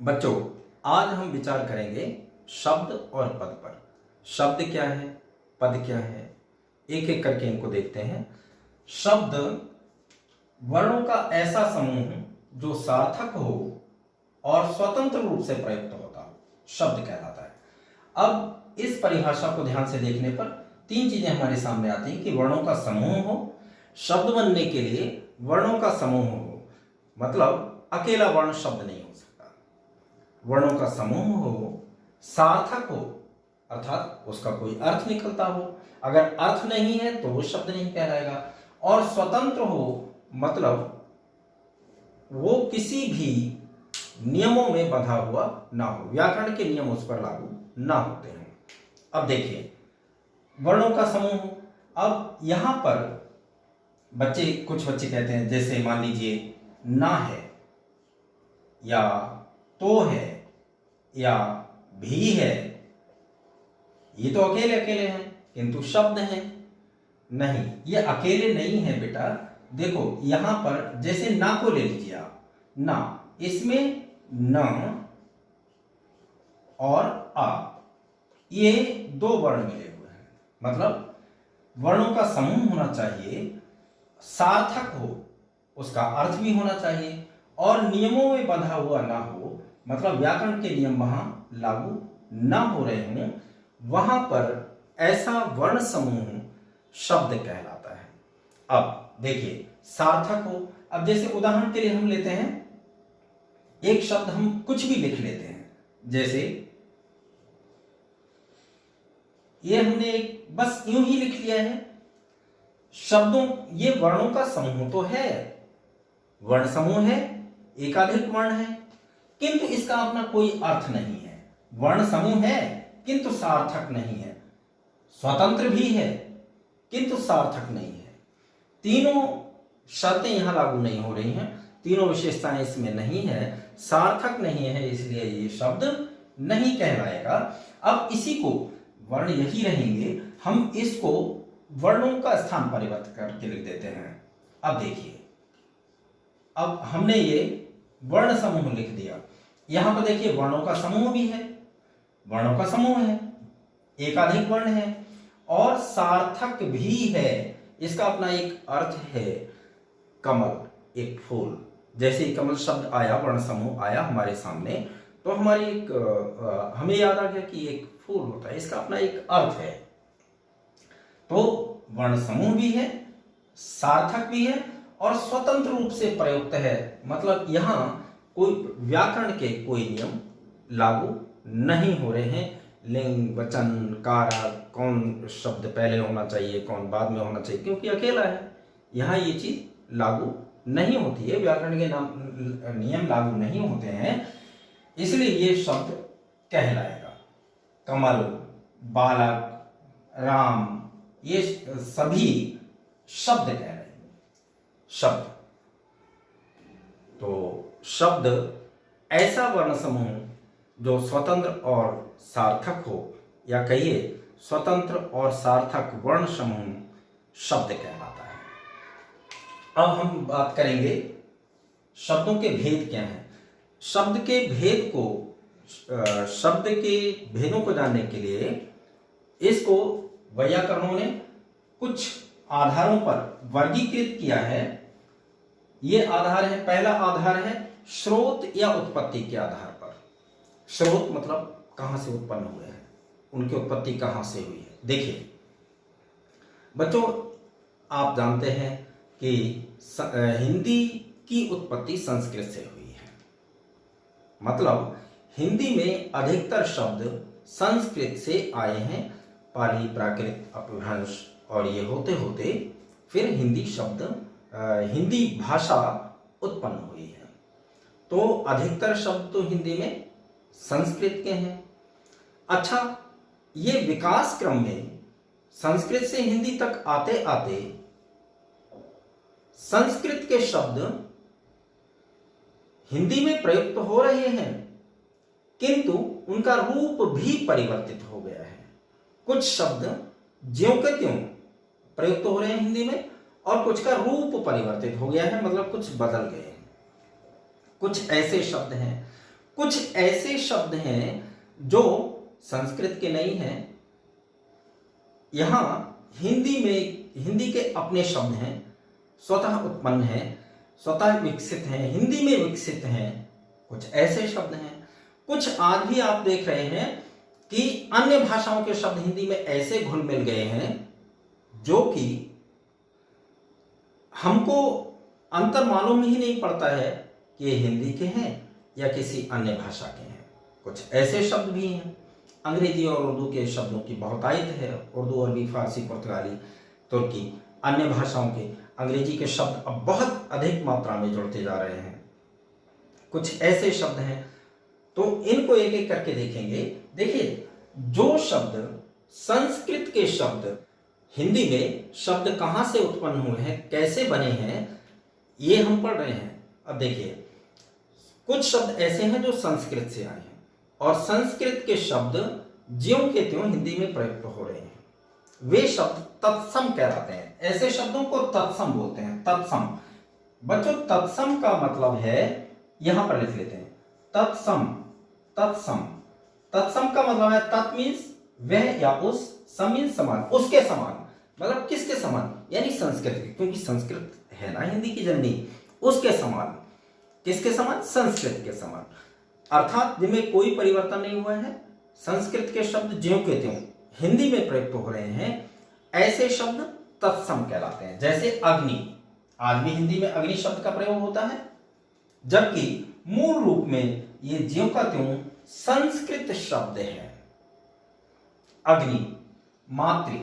बच्चों, आज हम विचार करेंगे शब्द और पद पर। शब्द क्या है, पद क्या है, एक एक करके इनको देखते हैं। शब्द वर्णों का ऐसा समूह जो सार्थक हो और स्वतंत्र रूप से प्रयुक्त होता हो, शब्द कहलाता है। अब इस परिभाषा को ध्यान से देखने पर तीन चीजें हमारे सामने आती हैं कि वर्णों का समूह हो, शब्द बनने के लिए वर्णों का समूह हो, मतलब अकेला वर्ण शब्द नहीं हो सकता। वर्णों का समूह हो, सार्थक हो अर्थात उसका कोई अर्थ निकलता हो, अगर अर्थ नहीं है तो वो शब्द नहीं कहलाएगा, और स्वतंत्र हो मतलब वो किसी भी नियमों में बंधा हुआ ना हो, व्याकरण के नियम उस पर लागू ना होते हैं। अब देखिए वर्णों का समूह। अब यहां पर कुछ बच्चे कहते हैं, जैसे मान लीजिए ना है या तो है या भी है, ये तो अकेले अकेले हैं किंतु शब्द हैं। नहीं, ये अकेले नहीं है बेटा। देखो यहां पर जैसे ना को ले लीजिए आप, ना, इसमें न और आ, ये दो वर्ण मिले हुए हैं, मतलब वर्णों का समूह होना चाहिए, सार्थक हो, उसका अर्थ भी होना चाहिए, और नियमों में बंधा हुआ ना हो, मतलब व्याकरण के नियम वहां लागू ना हो रहे हों, वहां पर ऐसा वर्ण समूह शब्द कहलाता है। अब देखिए सार्थक हो, अब जैसे उदाहरण के लिए हम लेते हैं, एक शब्द हम कुछ भी लिख लेते हैं, जैसे ये हमने बस यूं ही लिख लिया है। शब्दों, ये वर्णों का समूह तो है, वर्ण समूह है, एकाधिक वर्ण है, किंतु इसका अपना कोई अर्थ नहीं है। वर्ण समूह है किंतु सार्थक नहीं है, स्वतंत्र भी है किंतु सार्थक नहीं है। तीनों शर्तें यहां लागू नहीं हो रही हैं, तीनों विशेषताएं इसमें नहीं है, सार्थक नहीं है, इसलिए ये शब्द नहीं कहलाएगा। अब इसी को वर्ण यही रहेंगे, हम इसको वर्णों का स्थान परिवर्तित करके लिख देते हैं। अब देखिए, अब हमने ये वर्ण समूह लिख दिया, यहां पर देखिए वर्णों का समूह भी है, वर्णों का समूह है, एकाधिक वर्ण है और सार्थक भी है। इसका अपना एक अर्थ है, कमल, एक फूल। जैसे ही कमल शब्द आया, वर्ण समूह आया हमारे सामने, तो हमारी हमें याद आ गया कि एक फूल होता है, इसका अपना एक अर्थ है। तो वर्ण समूह भी है, सार्थक भी है और स्वतंत्र रूप से प्रयुक्त है, मतलब यहां कोई व्याकरण के कोई नियम लागू नहीं हो रहे हैं। लिंग, वचन, कारक, कौन शब्द पहले होना चाहिए, कौन बाद में होना चाहिए, क्योंकि अकेला है, यहां ये चीज लागू नहीं होती है, व्याकरण के नियम लागू नहीं होते हैं, इसलिए ये शब्द कहलाएगा। कमल, बालक, राम, ये सभी शब्द कह रहे हैं, शब्द। तो शब्द ऐसा वर्ण समूह जो स्वतंत्र और सार्थक हो, या कहिए स्वतंत्र और सार्थक वर्ण समूह शब्द कहलाता है। अब हम बात करेंगे शब्दों के भेद क्या हैं। शब्द के भेदों को जानने के लिए इसको वैयाकरणों ने कुछ आधारों पर वर्गीकृत किया है। ये आधार है, पहला आधार है स्रोत या उत्पत्ति के आधार पर। स्रोत मतलब कहां से उत्पन्न हुए हैं, उनकी उत्पत्ति कहां से हुई है। देखिए बच्चों, आप जानते हैं कि हिंदी की उत्पत्ति संस्कृत से हुई है, मतलब हिंदी में अधिकतर शब्द संस्कृत से आए हैं, पाली, प्राकृत, अपभ्रंश, और ये होते होते फिर हिंदी भाषा उत्पन्न हुई है। तो अधिकतर शब्द तो हिंदी में संस्कृत के हैं। अच्छा, ये विकास क्रम में संस्कृत से हिंदी तक आते आते संस्कृत के शब्द हिंदी में प्रयुक्त हो रहे हैं, किंतु उनका रूप भी परिवर्तित हो गया है। कुछ शब्द ज्यों के त्यों प्रयुक्त हो रहे हैं हिंदी में, और कुछ का रूप परिवर्तित हो गया है, मतलब कुछ बदल गए हैं। कुछ ऐसे शब्द हैं जो संस्कृत के नहीं हैं, यहां हिंदी के अपने शब्द हैं, स्वतः उत्पन्न हैं, स्वतः विकसित हैं, हिंदी में विकसित हैं। कुछ ऐसे शब्द हैं, कुछ आज भी आप देख रहे हैं कि अन्य भाषाओं के शब्द हिंदी में ऐसे घुल मिल गए हैं जो कि हमको अंतर मालूम ही नहीं पड़ता है कि ये हिंदी के हैं या किसी अन्य भाषा के हैं। कुछ ऐसे शब्द भी हैं, अंग्रेजी और उर्दू के शब्दों की बहुतायत है। उर्दू, अरबी, फारसी, पुर्तगाली, तुर्की, अन्य भाषाओं के अंग्रेजी के शब्द अब बहुत अधिक मात्रा में जुड़ते जा रहे हैं। कुछ ऐसे शब्द हैं, तो इनको एक एक करके देखेंगे। देखिए, जो शब्द संस्कृत के शब्द हिंदी में शब्द कहां से उत्पन्न हुए हैं, कैसे बने हैं, ये हम पढ़ रहे हैं। अब देखिए, कुछ शब्द ऐसे हैं जो संस्कृत से आए हैं और संस्कृत के शब्द ज्यों के त्यों हिंदी में प्रयुक्त हो रहे हैं। वे शब्द तत्सम कहलाते हैं। ऐसे शब्दों को तत्सम बोलते हैं। तत्सम, बच्चों, तत्सम का मतलब है, यहां पर लिख लेते हैं, तत्सम। तत्सम का मतलब है, तत् मीन्स वह या उस, सम मीन्स समान, उसके समान, मतलब किसके समान, यानी संस्कृत के, क्योंकि संस्कृत है ना हिंदी की जननी, उसके समान। किसके समान? संस्कृत के समान, अर्थात जिनमें कोई परिवर्तन नहीं हुआ है। संस्कृत के शब्द ज्यों के त्यों हिंदी में प्रयुक्त हो रहे हैं, ऐसे शब्द तत्सम कहलाते हैं। जैसे अग्नि, आज भी हिंदी में अग्नि शब्द का प्रयोग होता है, जबकि मूल रूप में ये ज्यों का त्यों संस्कृत शब्द है। अग्नि, मातृ,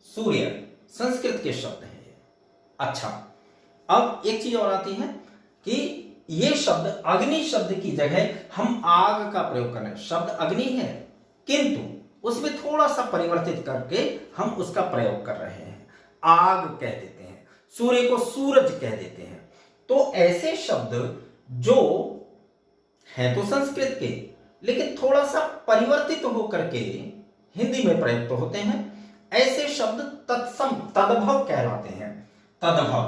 सूर्य संस्कृत के शब्द हैं। अच्छा, अब एक चीज और आती है कि ये शब्द, अग्नि शब्द की जगह हम आग का प्रयोग कर रहे हैं। शब्द अग्नि है, किंतु उसमें थोड़ा सा परिवर्तित करके हम उसका प्रयोग कर रहे हैं। आग कह देते हैं, सूर्य को सूरज कह देते हैं। तो ऐसे शब्द जो हैं तो संस्कृत के, लेकिन थोड़ा सा परिवर्तित होकर के हिंदी में प्रयुक्त होते हैं, ऐसे शब्द तत्सम, तद्भव कहलाते हैं। तद्भव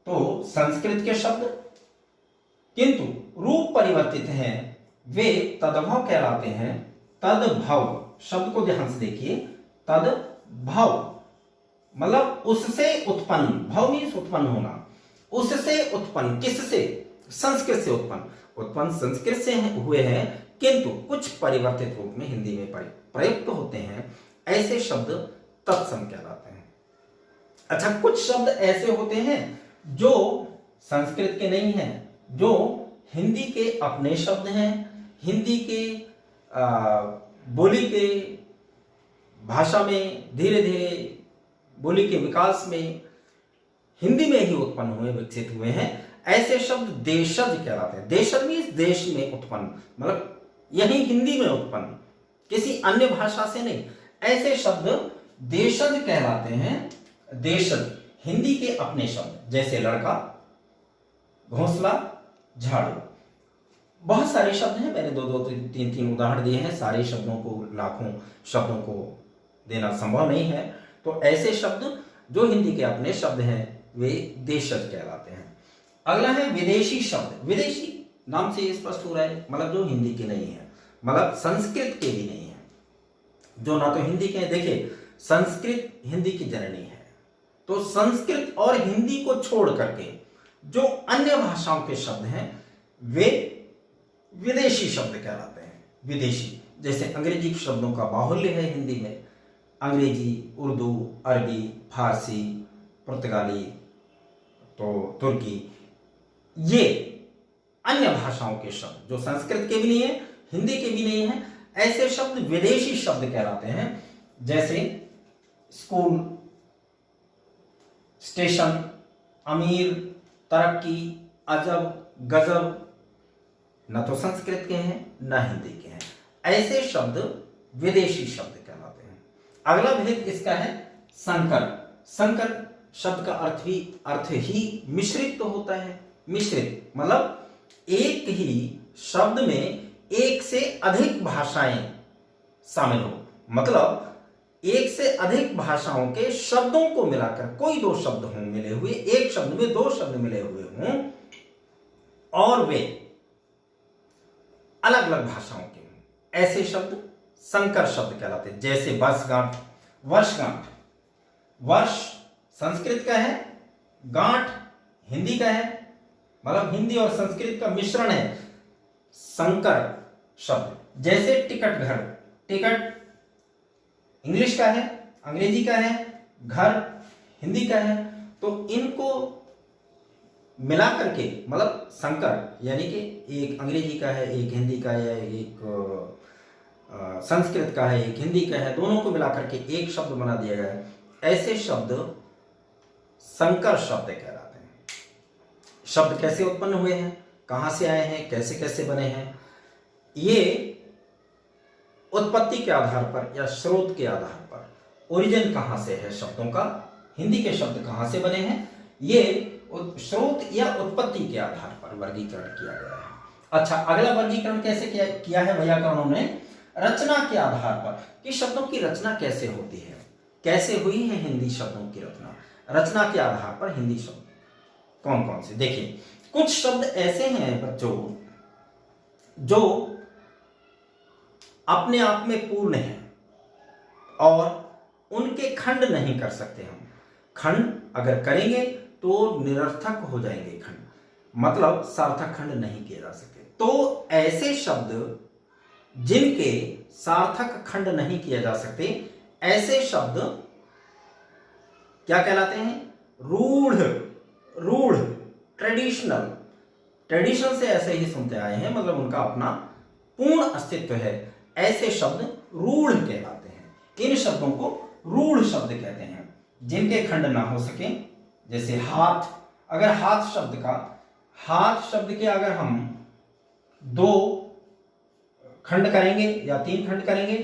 तो संस्कृत के शब्द किंतु रूप परिवर्तित हैं, वे तद्भव कहलाते हैं। तद्भव शब्द को ध्यान से देखिए, तद्भव मतलब उससे उत्पन्न, भव मीन्स उत्पन्न होना, उससे उत्पन्न, किससे? संस्कृत से उत्पन्न संस्कृत से हुए हैं, किंतु कुछ परिवर्तित रूप में हिंदी में प्रयुक्त होते हैं। ऐसे शब्द तत्सम कहलाते हैं। अच्छा, कुछ शब्द ऐसे होते हैं जो संस्कृत के नहीं हैं, जो हिंदी के अपने शब्द हैं, हिंदी के बोली के भाषा में धीरे धीरे बोली के विकास में हिंदी में ही उत्पन्न हुए, विकसित हुए हैं। ऐसे शब्द देशज कहलाते हैं। देशज मीन्स देश में उत्पन्न, मतलब यही हिंदी में उत्पन्न, किसी अन्य भाषा से नहीं। ऐसे शब्द देशज कहलाते हैं। देशज हिंदी के अपने शब्द, जैसे लड़का, घोंसला, झाड़ू, बहुत सारे शब्द हैं। मैंने दो तीन उदाहरण दिए हैं। सारे शब्दों को, लाखों शब्दों को देना संभव नहीं है। तो ऐसे शब्द जो हिंदी के अपने शब्द हैं, वे देशज कहलाते हैं। अगला है विदेशी शब्द। विदेशी नाम से स्पष्ट हो रहा है, मतलब जो हिंदी के नहीं है, मतलब संस्कृत के भी नहीं है, जो ना तो हिंदी के हैं। देखिए, संस्कृत हिंदी की जननी है, तो संस्कृत और हिंदी को छोड़ करके जो अन्य भाषाओं के शब्द हैं, वे विदेशी शब्द कहलाते हैं। विदेशी, जैसे अंग्रेजी शब्दों का बाहुल्य है हिंदी में, अंग्रेजी, उर्दू, अरबी, फारसी, पुर्तगाली, तो तुर्की, ये अन्य भाषाओं के शब्द जो संस्कृत के भी नहीं है, हिंदी के भी नहीं है, ऐसे शब्द विदेशी शब्द कहलाते हैं। जैसे स्कूल, स्टेशन, अमीर, तरक्की, अजब, गजब, न तो संस्कृत के हैं न हिंदी के हैं। ऐसे शब्द विदेशी शब्द कहलाते हैं। अगला भेद इसका है संकर। संकर शब्द का अर्थ ही मिश्रित तो होता है। मिश्रित मतलब एक ही शब्द में एक से अधिक भाषाएं शामिल हो, मतलब एक से अधिक भाषाओं के शब्दों को मिलाकर, कोई दो शब्द हों मिले हुए, एक शब्द में दो शब्द मिले हुए हों और वे अलग अलग भाषाओं के हों, ऐसे शब्द संकर शब्द कहलाते हैं। जैसे वर्षगांठ, वर्षगांठ, वर्ष संस्कृत का है, गांठ हिंदी का है, मतलब हिंदी और संस्कृत का मिश्रण है, संकर शब्द। जैसे टिकट घर, टिकट इंग्लिश का है, अंग्रेजी का है, घर हिंदी का है, तो इनको मिला करके मतलब संकर, यानी कि एक अंग्रेजी का है, एक हिंदी का है, एक संस्कृत का है, एक हिंदी का है, दोनों को मिला करके एक शब्द बना दिया गया है। ऐसे शब्द संकर शब्द कहलाते हैं। शब्द कैसे उत्पन्न हुए हैं, कहां से आए हैं, कैसे कैसे बने हैं, ये उत्पत्ति के आधार पर या स्रोत के आधार पर, ओरिजिन कहां से है शब्दों का, हिंदी के शब्द कहां से बने हैं, ये स्रोत या उत्पत्ति के आधार पर वर्गीकरण किया गया है। अच्छा, अगला वर्गीकरण कैसे किया है वैयाकरणों ने, रचना के आधार पर, कि शब्दों की रचना कैसे होती है, कैसे हुई है हिंदी शब्दों की रचना। रचना के आधार पर हिंदी शब्द कौन कौन से, देखिए कुछ शब्द ऐसे हैं बच्चों जो अपने आप में पूर्ण है और उनके खंड नहीं कर सकते हम। खंड अगर करेंगे तो निरर्थक हो जाएंगे खंड, मतलब सार्थक खंड नहीं किए जा सकते। तो ऐसे शब्द जिनके सार्थक खंड नहीं किए जा सकते, ऐसे शब्द क्या कहलाते हैं, रूढ़, रूढ़, ट्रेडिशनल, ट्रेडिशन से ऐसे ही सुनते आए हैं, मतलब उनका अपना पूर्ण अस्तित्व है, ऐसे शब्द रूढ़ कहलाते हैं। इन शब्दों को रूढ़ शब्द कहते हैं, जिनके खंड ना हो सके। जैसे हाथ, अगर हाथ शब्द का, हाथ शब्द के अगर हम दो खंड करेंगे या तीन खंड करेंगे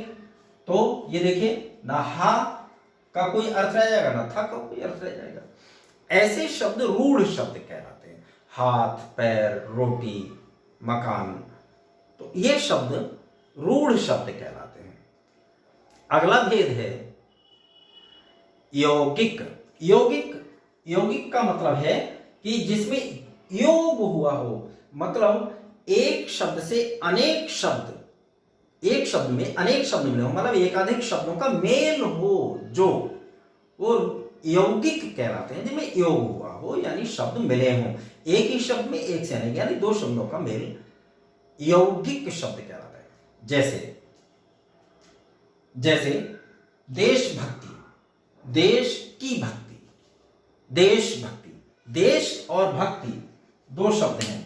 तो ये देखिए, ना हा का कोई अर्थ रह जाएगा, ना था का कोई अर्थ रह जाएगा। ऐसे शब्द रूढ़ शब्द कहलाते हैं। हाथ, पैर, रोटी, मकान, तो ये शब्द रूढ़ शब्द कहलाते हैं। अगला भेद है यौगिक। यौगिक, यौगिक का मतलब है कि जिसमें योग हुआ हो, मतलब एक शब्द से अनेक शब्द, एक शब्द में अनेक शब्द मिले हो, मतलब एकाधिक शब्दों का मेल हो, जो वो यौगिक कहलाते हैं, जिनमें योग हुआ हो, यानी शब्द मिले हों, एक ही शब्द में एक से अनेक, यानी दो शब्दों का मेल यौगिक शब्द कहलाता है। जैसे जैसे देशभक्ति, देश की भक्ति, देशभक्ति, देश और भक्ति दो शब्द हैं।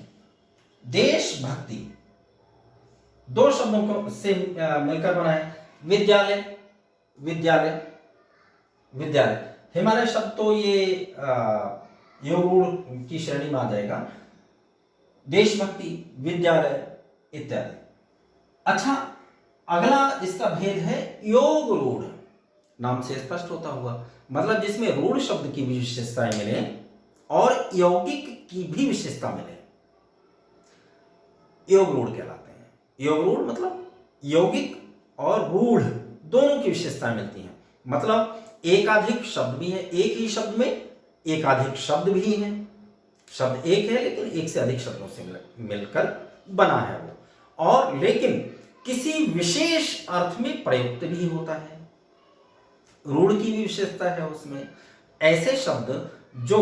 देशभक्ति दो शब्दों को से मिलकर बना है। विद्यालय, विद्यालय, विद्यालय, हिमालय शब्द तो ये योग की श्रेणी में आ जाएगा। देशभक्ति, विद्यालय इत्यादि। अच्छा, अगला इसका भेद है योग रूढ़। नाम से स्पष्ट होता हुआ, मतलब जिसमें रूढ़ शब्द की भी विशेषताएं मिले और यौगिक की भी विशेषता मिले, योग रूढ़ कहलाते हैं। योग रूढ़ मतलब यौगिक और रूढ़ दोनों की विशेषताएं मिलती हैं, मतलब एकाधिक शब्द भी है, एक ही शब्द में एकाधिक शब्द भी है, शब्द एक है लेकिन एक से अधिक शब्दों से मिलकर बना है वो, और लेकिन किसी विशेष अर्थ में प्रयुक्त भी होता है, रूढ़ की भी विशेषता है उसमें। ऐसे शब्द जो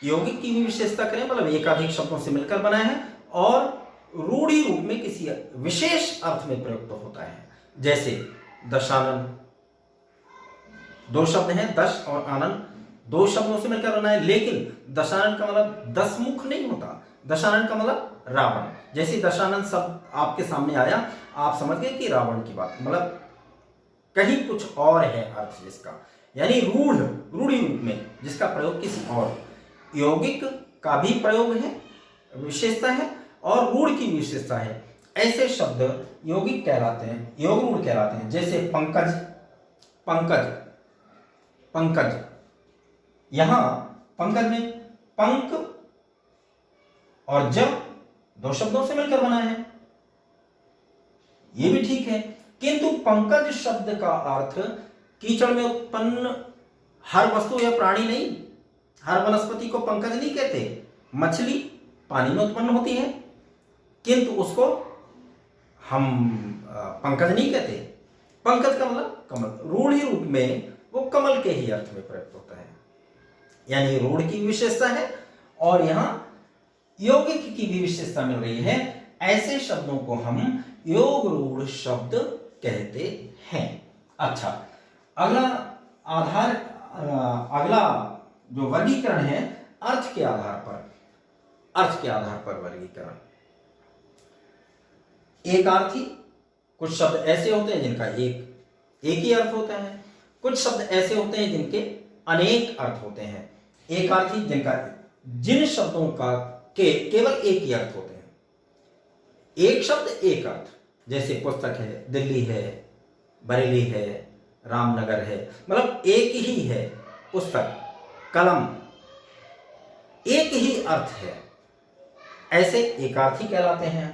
यौगिक की भी विशेषता करें, मतलब एकाधिक शब्दों से मिलकर बना है और रूढ़ी रूप में किसी विशेष अर्थ में प्रयुक्त होता है। जैसे दशानन, दो शब्द हैं, दश और आनंद, दो शब्दों से मिलकर बना है, लेकिन दशानन का मतलब दस मुख नहीं होता, दशानन का मतलब रावण। जैसे दशानन शब्द आपके सामने आया, आप समझ गए कि रावण की बात, मतलब कहीं कुछ और है अर्थ जिसका, यानी रूढ़, रूढ़ी रूप में जिसका प्रयोग किसी और। यौगिक का भी प्रयोग है, विशेषता है, और रूढ़ की विशेषता है। ऐसे शब्द यौगिक कहलाते हैं, योग रूढ़ कहलाते हैं। जैसे पंकज, पंकज, पंकज, यहां पंकज में पंक और ज दो शब्दों से मिलकर बना है, ये भी ठीक है, किंतु पंकज शब्द का अर्थ कीचड़ में उत्पन्न हर वस्तु या प्राणी नहीं, हर वनस्पति को पंकज नहीं कहते। मछली पानी में उत्पन्न होती है किंतु उसको हम पंकज नहीं कहते। पंकज का मतलब कमल, रूढ़ि रूप में वो कमल के ही अर्थ में प्रयुक्त होता है, यानी रूढ़ की विशेषता है और यहां यौगिक की भी विशेषता मिल रही है। ऐसे शब्दों को हम योग रूढ़ शब्द कहते हैं। अच्छा, अगला जो वर्गीकरण है अर्थ के आधार पर वर्गीकरण। एकार्थी, कुछ शब्द ऐसे होते हैं जिनका एक ही अर्थ होता है, कुछ शब्द ऐसे होते हैं जिनके अनेक अर्थ होते हैं। एकार्थी जिन शब्दों का केवल एक ही अर्थ होते हैं, एक शब्द एक अर्थ, जैसे पुस्तक है, दिल्ली है, बरेली है, रामनगर है, मतलब एक ही है। पुस्तक, कलम, एक ही अर्थ है, ऐसे एकार्थी कहलाते हैं।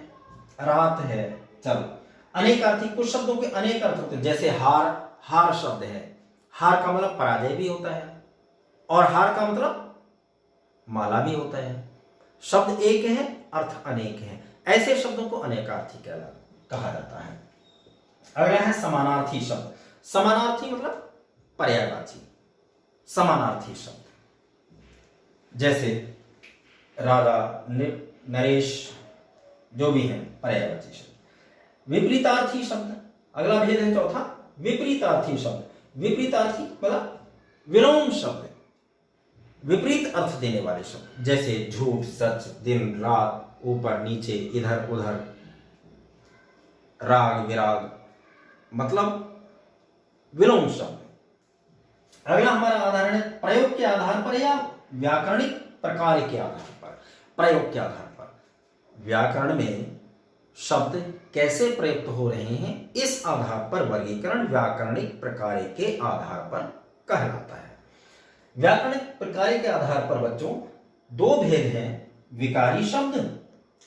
रात है, चलो। अनेकार्थी, कुछ शब्दों के अनेक अर्थ होते हैं, जैसे हार शब्द है, हार का मतलब पराजय भी होता है और हार का मतलब माला भी होता है। शब्द एक है, अर्थ अनेक है, ऐसे शब्दों को अनेकार्थी कहा जाता है। अगला है समानार्थी शब्द। समानार्थी मतलब पर्यायवाची, समानार्थी शब्द, जैसे राधा, नरेश, जो भी है पर्यायवाची शब्द। विपरीतार्थी शब्द, अगला भेद है चौथा, विपरीतार्थी शब्द। विपरीतार्थी मतलब विलोम शब्द, विपरीत अर्थ देने वाले शब्द, जैसे झूठ, सच, दिन, रात, ऊपर, नीचे, इधर, उधर, राग, विराग, मतलब विलोम शब्द। अगला हमारा आधार है प्रयोग के आधार पर या व्याकरणिक प्रकार के आधार पर। प्रयोग के आधार पर, व्याकरण में शब्द कैसे प्रयुक्त हो रहे हैं, इस आधार पर वर्गीकरण व्याकरणिक प्रकार के आधार पर कहलाता है। व्याकरणिक प्रकार के आधार पर बच्चों दो भेद हैं, विकारी शब्द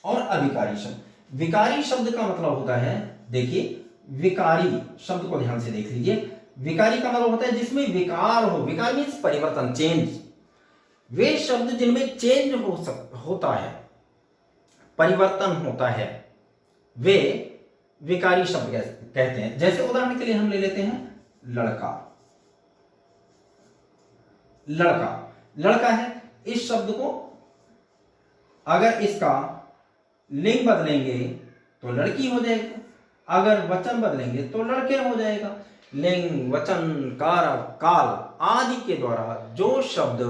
और अविकारी शब्द। विकारी शब्द का मतलब होता है, देखिए विकारी शब्द को ध्यान से देख लीजिए। विकारी का मतलब होता है जिसमें विकार हो, विकार मीन्स परिवर्तन, चेंज। वे शब्द जिनमें चेंज होता है, परिवर्तन होता है, वे विकारी शब्द कहते हैं। जैसे उदाहरण के लिए हम ले लेते हैं लड़का। लड़का है, इस शब्द को अगर इसका लिंग बदलेंगे तो लड़की हो जाएगा, अगर वचन बदलेंगे तो लड़के हो जाएगा। लिंग, वचन, कारक, काल आदि के द्वारा जो शब्द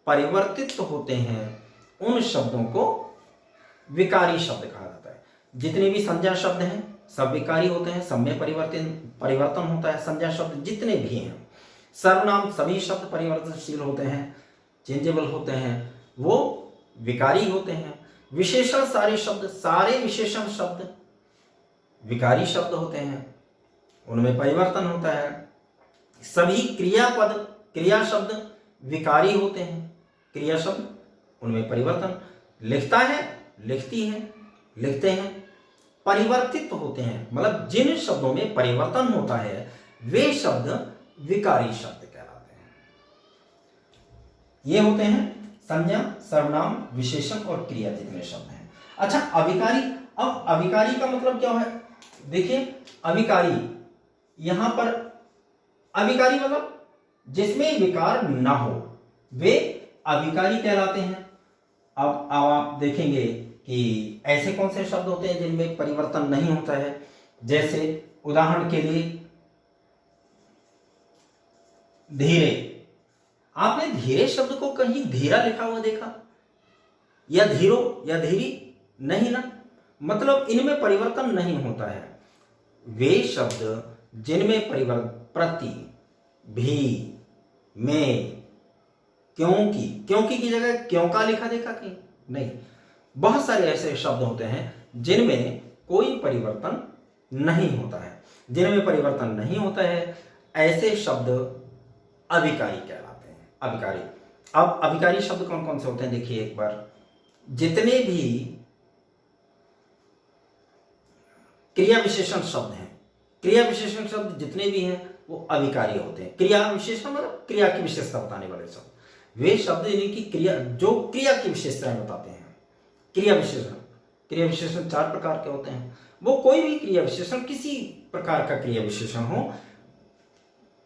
परिवर्तित होते हैं उन शब्दों को विकारी शब्द कहा जाता है। जितने भी संज्ञा शब्द हैं सब विकारी होते हैं, सब में परिवर्तन होता है। संज्ञा शब्द जितने भी हैं, सर्वनाम सभी शब्द परिवर्तनशील होते हैं, चेंजेबल होते हैं, वो विकारी होते हैं। विशेषण सारे विशेषण शब्द विकारी शब्द होते हैं, उनमें परिवर्तन होता है। सभी क्रियापद, क्रिया शब्द विकारी होते हैं, क्रिया शब्द उनमें परिवर्तन। लिखता है, लिखती है, लिखते हैं, परिवर्तित होते हैं, मतलब जिन शब्दों में परिवर्तन होता है वे शब्द विकारी शब्द कहलाते हैं। ये होते हैं संज्ञा, सर्वनाम, विशेषण और क्रिया जितने शब्द हैं। अच्छा, अविकारी। अब अविकारी का मतलब क्या है? देखिए, अविकारी यहां पर अविकारी मतलब जिसमें विकार ना हो, वे अविकारी कहलाते हैं। अब आप देखेंगे कि ऐसे कौन से शब्द होते हैं जिनमें परिवर्तन नहीं होता है। जैसे उदाहरण के लिए धीरे। आपने धीरे शब्द को कहीं धीरा लिखा हुआ देखा, या धीरो या धीरी? नहीं ना, मतलब इनमें परिवर्तन नहीं होता है। वे शब्द जिनमें प्रति, भी, में, क्योंकि की जगह क्यों का लिखा देखा कि नहीं। बहुत सारे ऐसे शब्द होते हैं जिनमें कोई परिवर्तन नहीं होता है। जिनमें परिवर्तन नहीं होता है ऐसे शब्द अविकारी कहलाते हैं। अविकारी। अब अविकारी शब्द कौन कौन से होते हैं देखिए एक बार। जितने भी क्रिया विशेषण शब्द हैं, क्रिया विशेषण शब्द जितने भी हैं वो अविकारी होते हैं। क्रिया विशेषण मतलब क्रिया की विशेषता बताने वाले शब्द, वे शब्द जिनकी क्रिया, जो क्रिया की विशेषताएं बताते हैं। क्रिया विशेषण 4 प्रकार के होते हैं। वो कोई भी क्रिया विशेषण, किसी प्रकार का क्रिया विशेषण हो,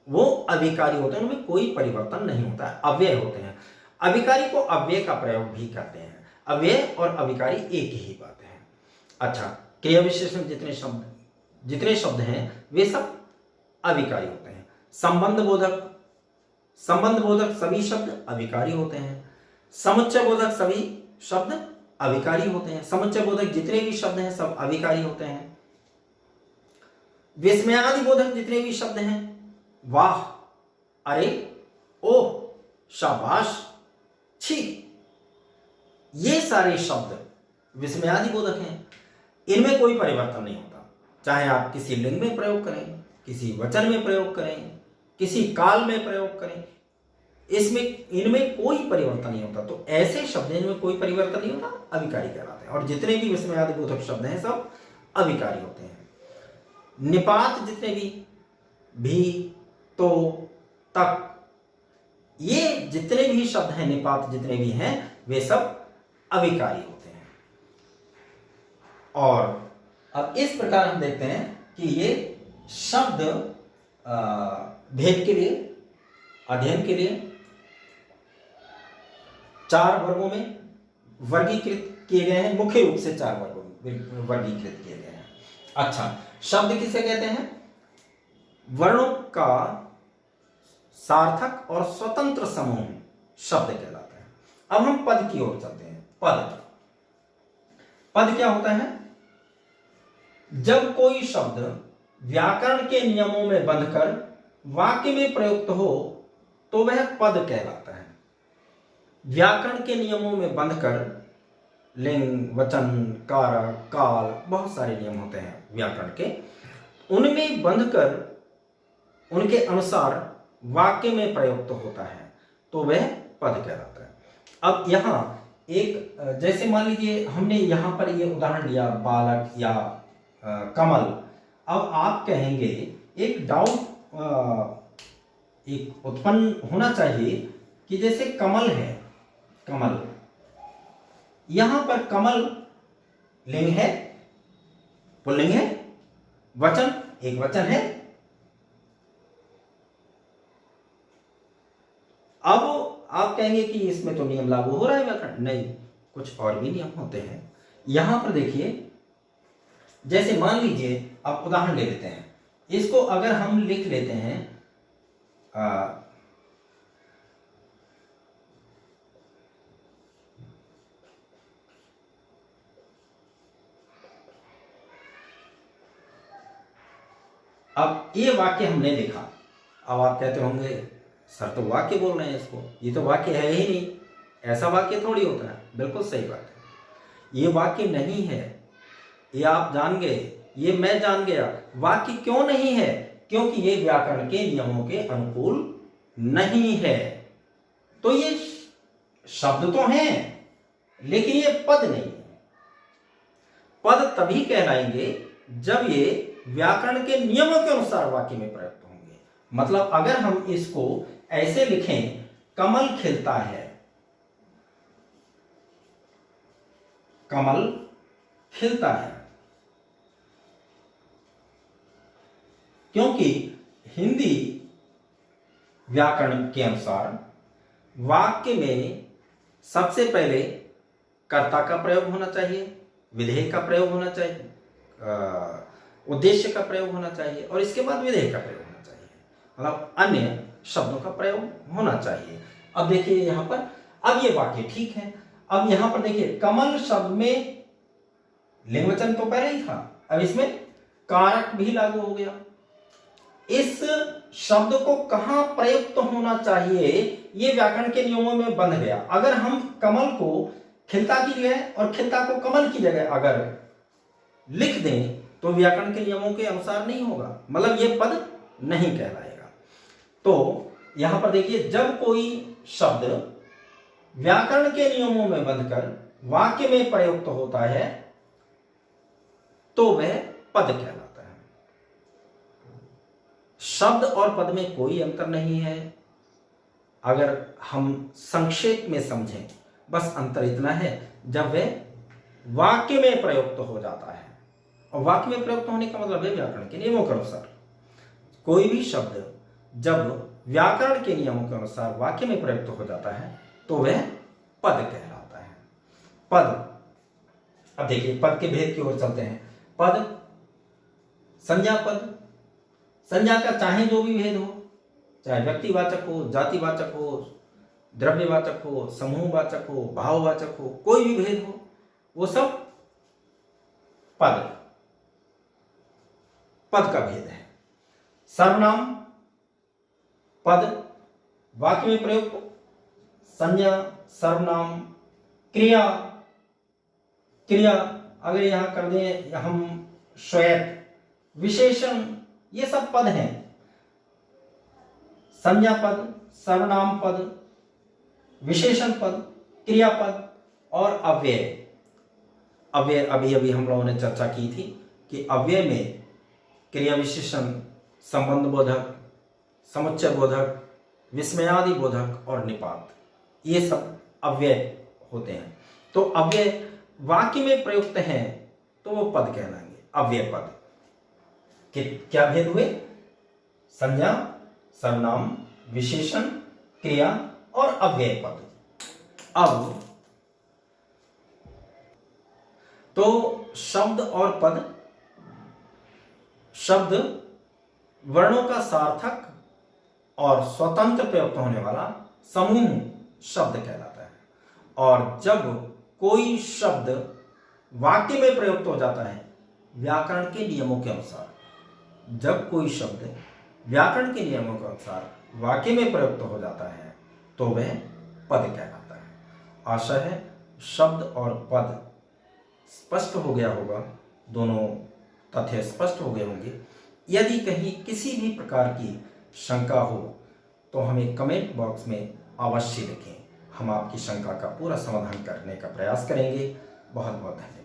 वो अविकारी होते हैं, उनमें कोई परिवर्तन नहीं होता है, अव्यय होते हैं। अविकारी को अव्यय का प्रयोग भी करते हैं। अव्यय और अविकारी एक ही बात है। अच्छा, क्रिया विशेषण जितने शब्द हैं वे सब अविकारी होते हैं। संबंध बोधक सभी शब्द अविकारी होते हैं। समुच्चय बोधक सभी शब्द अविकारी होते हैं। समुच्चय बोधक जितने भी शब्द हैं सब अविकारी होते हैं। विस्मयादि बोधक जितने भी शब्द हैं, वाह, अरे, ओह, शाबाश, छी, ये सारे शब्द विस्मयादि बोधक हैं। इनमें कोई परिवर्तन नहीं होता, चाहे आप किसी लिंग में प्रयोग करें, किसी वचन में प्रयोग करें, किसी काल में प्रयोग करें, इनमें कोई परिवर्तन नहीं होता। तो ऐसे शब्द इनमें कोई परिवर्तन नहीं होता, अविकारी कहलाते हैं। और जितने भी विस्मयादि बोधक शब्द हैं सब अविकारी होते हैं। निपात जितने भी, तो, तक, ये जितने भी शब्द हैं, निपात जितने भी हैं, वे सब अविकारी होते हैं। और अब इस प्रकार हम देखते हैं कि ये शब्द भेद के लिए, अध्ययन के लिए 4 वर्गों में वर्गीकृत किए गए हैं। मुख्य रूप से 4 वर्गों में वर्गीकृत किए गए हैं। अच्छा, शब्द किसे कहते हैं? वर्णों का सार्थक और स्वतंत्र समूह शब्द कहलाता है। अब हम पद की ओर चलते हैं। पद क्या होता है? जब कोई शब्द व्याकरण के नियमों में बंधकर वाक्य में प्रयुक्त हो तो वह पद कहलाता है। व्याकरण के नियमों में बंधकर, लिंग, वचन, कारक, काल, बहुत सारे नियम होते हैं व्याकरण के, उनमें बंधकर उनके अनुसार वाक्य में प्रयुक्त होता है तो वह पद कहलाता है। अब यहां एक, जैसे मान लीजिए हमने यहां पर ये उदाहरण लिया, बालक या कमल। अब आप कहेंगे, एक डाउट एक उत्पन्न होना चाहिए कि जैसे कमल है, कमल, यहां पर कमल लिंग है, पुल्लिंग है, वचन एक वचन है। अब आप कहेंगे कि इसमें तो नियम लागू हो रहा है व्याकरण, नहीं, कुछ और भी नियम होते हैं। यहां पर देखिए, जैसे मान लीजिए, आप उदाहरण ले लेते हैं, इसको अगर हम लिख लेते हैं अब ये वाक्य हमने लिखा। अब आप कहते होंगे सर तो वाक्य बोल रहे हैं इसको, ये तो वाक्य है ही नहीं, ऐसा वाक्य थोड़ी होता है। बिल्कुल सही बात है, ये वाक्य नहीं है, ये आप जान गए, ये मैं जान गया। वाक्य क्यों नहीं है? क्योंकि ये व्याकरण के नियमों के अनुकूल नहीं है। तो ये शब्द तो हैं लेकिन ये पद नहीं है। पद तभी कहलाएंगे जब ये व्याकरण के नियमों के अनुसार वाक्य में प्रयुक्त होंगे। मतलब अगर हम इसको ऐसे लिखें, कमल खिलता है, कमल खिलता है, क्योंकि हिंदी व्याकरण के अनुसार वाक्य में सबसे पहले कर्ता का प्रयोग होना चाहिए, विधेय का प्रयोग होना चाहिए, उद्देश्य का प्रयोग होना चाहिए, और इसके बाद विधेय का प्रयोग होना चाहिए, मतलब अन्य शब्दों का प्रयोग होना चाहिए। अब देखिए यहां पर, अब ये वाक्य ठीक है। अब यहां पर देखिए, कमल शब्द में लिंग वचन तो पहले ही था, अब इसमें कारक भी लागू हो गया। इस शब्द को कहां प्रयुक्त होना चाहिए, ये व्याकरण के नियमों में बंध गया। अगर हम कमल को खिलता की जगह और खिलता को कमल की जगह अगर लिख दें तो व्याकरण के नियमों के अनुसार नहीं होगा, मतलब ये पद नहीं कहलाएगा। तो यहां पर देखिए, जब कोई शब्द व्याकरण के नियमों में बंधकर वाक्य में प्रयुक्त होता है तो वह पद कहलाता है। शब्द और पद में कोई अंतर नहीं है। अगर हम संक्षेप में समझें, बस अंतर इतना है जब वह वाक्य में प्रयुक्त हो जाता है। और वाक्य में प्रयुक्त होने का मतलब है व्याकरण के नियमों के अनुसार। कोई भी शब्द जब व्याकरण के नियमों के अनुसार वाक्य में प्रयुक्त हो जाता है तो वह पद कहलाता है। पद, अब देखिए पद के भेद की ओर चलते हैं। पद, संज्ञा पद, संज्ञा का चाहे जो भी भेद हो, चाहे व्यक्तिवाचक हो, जातिवाचक हो, द्रव्यवाचक हो, समूहवाचक हो, भाववाचक हो, कोई भी भेद हो, वो सब पद का भेद है। सर्वनाम पद वाक्य में प्रयोग, संज्ञा, सर्वनाम, क्रिया अगर यहां कर दें हम श्वेत, विशेषण, ये सब पद हैं। संज्ञा पद, सर्वनाम पद, विशेषण पद, क्रियापद और अव्यय। अव्यय अभी हम लोगों ने चर्चा की थी कि अव्यय में क्रिया विशेषण, संबंध बोधक, समुच्चय बोधक, विस्मयादि बोधक और निपात, ये सब अव्यय होते हैं। तो अव्यय वाक्य में प्रयुक्त हैं तो वो पद कहलाएंगे, अव्यय पद। क्या भेद हुए? संज्ञा, सर्वनाम, विशेषण, क्रिया और अव्यय पद। अब तो शब्द और पद, शब्द वर्णों का सार्थक और स्वतंत्र प्रयुक्त होने वाला समूह शब्द कहलाता है। और जब कोई शब्द वाक्य में प्रयुक्त हो जाता है व्याकरण के नियमों के अनुसार, जब कोई शब्द व्याकरण के नियमों के अनुसार वाक्य में प्रयुक्त हो जाता है तो वह पद कहलाता है। आशा है शब्द और पद स्पष्ट हो गया होगा, दोनों तथ्य स्पष्ट हो गए होंगे। यदि कहीं किसी भी प्रकार की शंका हो तो हमें कमेंट बॉक्स में अवश्य लिखें। हम आपकी शंका का पूरा समाधान करने का प्रयास करेंगे। बहुत बहुत धन्यवाद।